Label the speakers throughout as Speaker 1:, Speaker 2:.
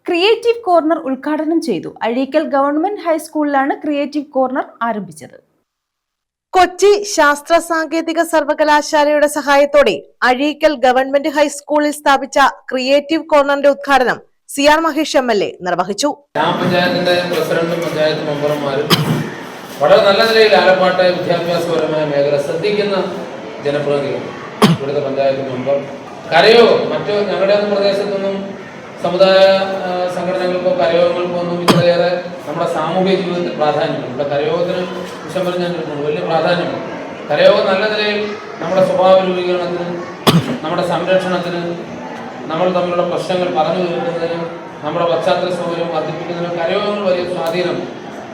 Speaker 1: Creative corner ഉദ്ഘാടനം ചെയ്തു. Azhikkal government ഹൈസ്കൂളിലാണ് creative corner ആരംഭിച്ചത്.
Speaker 2: കൊച്ചി ശാസ്ത്ര സാങ്കേതിക സർവകലാശാലയുടെ സഹായത്തോടെ അഴീക്കൽ ഗവൺമെന്റ് ഹൈസ്കൂളിൽ സ്ഥാപിച്ച ക്രിയേറ്റീവ് കോർണറിന്റെ ഉദ്ഘാടനം CR മഹേഷ് MLA നിർവഹിച്ചു.
Speaker 3: ഗ്രാമപഞ്ചായത്തിന്റെ പ്രസിഡന്റും പഞ്ചായത്ത് മെമ്പർമാരും വളരെ നല്ല നിലയിൽ ആലപ്പാട്ടെ വിദ്യാഭ്യാസപരമായ മേഖല ശ്രദ്ധിക്കുന്ന ജനപ്രതിനിധികൾ, ഇവിടുത്തെ പഞ്ചായത്ത് മെമ്പർ, കരയോഗം, മറ്റു ഞങ്ങളുടെ പ്രദേശത്തൊന്നും സമുദായ സംഘടനകൾക്കോ കരയോഗങ്ങൾക്കോ ഒന്നും ഇത്രയേറെ നമ്മുടെ സാമൂഹിക ജീവിതത്തിൽ പ്രാധാന്യമുണ്ട്. ഇവിടെ കരയോഗത്തിന് വിഷം പറഞ്ഞാൽ വലിയ പ്രാധാന്യമുണ്ട്. കരയോഗം നല്ല നിലയിൽ നമ്മുടെ സ്വഭാവ രൂപീകരണത്തിന്, നമ്മുടെ സംരക്ഷണത്തിന്, നമ്മൾ തമ്മിലുള്ള പ്രശ്നങ്ങൾ പറഞ്ഞു തീർക്കുന്നതിനും നമ്മുടെ പശ്ചാത്തല സൗകര്യം വർദ്ധിപ്പിക്കുന്നതിനും കരയോഗങ്ങൾ വലിയ സ്വാധീനം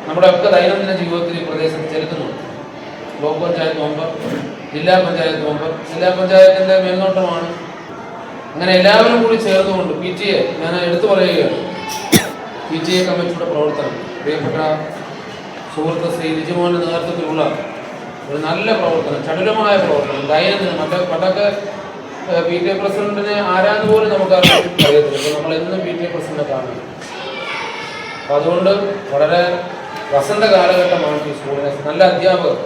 Speaker 3: നമ്മുടെ ഒക്കെ ദൈനംദിന ജീവിതത്തിൽ ഈ പ്രദേശത്ത് ചെലുത്തുന്നുണ്ട്. ബ്ലോക്ക് പഞ്ചായത്ത് മെമ്പർ, ജില്ലാ പഞ്ചായത്ത് മെമ്പർ, ജില്ലാ പഞ്ചായത്തിൻ്റെ മേൽനോട്ടമാണ്. അങ്ങനെ എല്ലാവരും കൂടി ചേർന്നുകൊണ്ട് PTA ഞാൻ എടുത്തു പറയുകയാണ്. PTA കമ്മിറ്റിയുടെ പ്രവർത്തനം, പ്രിയപ്പെട്ട സുഹൃത്ത് ശ്രീ ലിജിമോന്റെ നേതൃത്വത്തിലുള്ള ഒരു നല്ല പ്രവർത്തനം, ചടുലമായ പ്രവർത്തനം, ദൈനംദിനം. പണ്ടൊക്കെ PTA പ്രസിഡന്റിനെ ആരാന്ന് പോലും നമുക്ക് അറിയത്തില്ല. ഇപ്പോൾ നമ്മളെന്നും PTA പ്രസിഡന്റിനെ കാണും. അപ്പം അതുകൊണ്ട് വളരെ വസന്ത കാലഘട്ടമാണ് ഈ സ്കൂളിനെ. നല്ല അധ്യാപകർ,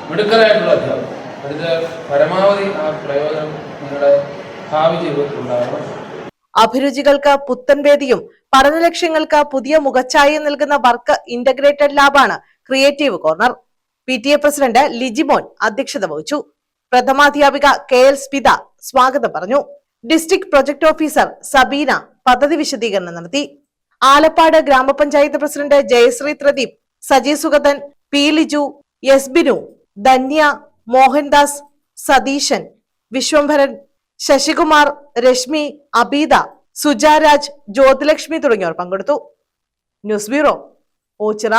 Speaker 3: മിടുക്കരായിട്ടുള്ള അധ്യാപകർ. അതിന്റെ പരമാവധി ആ പ്രയോജനം നിങ്ങളുടെ ഭാവി ജീവിതത്തിലുണ്ടാകണം.
Speaker 2: അഭിരുചികൾക്ക് പുത്തൻ വേദിയും പഠന ലക്ഷ്യങ്ങൾക്ക് പുതിയ മുഖച്ഛായയും നൽകുന്ന വർക്ക് ഇന്റഗ്രേറ്റഡ് ലാബാണ് creative corner. PTA president Lijimon അധ്യക്ഷത വഹിച്ചു. പ്രഥമാധ്യാപിക KL സ്മിത സ്വാഗതം പറഞ്ഞു. ഡിസ്ട്രിക്ട് പ്രൊജക്ട് ഓഫീസർ സബീന പദ്ധതി വിശദീകരണം നടത്തി. Alappad grama panchayat president Jayashree Pradeep, Saji Sugathan, P Liju, S Binu, Dhanya, Mohandas, Satheesan, Viswambharan, Sasikumar, Reshmi, Abeeda, Sujaraj, Jyothilakshmi തുടങ്ങിയവർ പങ്കെടുത്തു. News bureau, Ochira.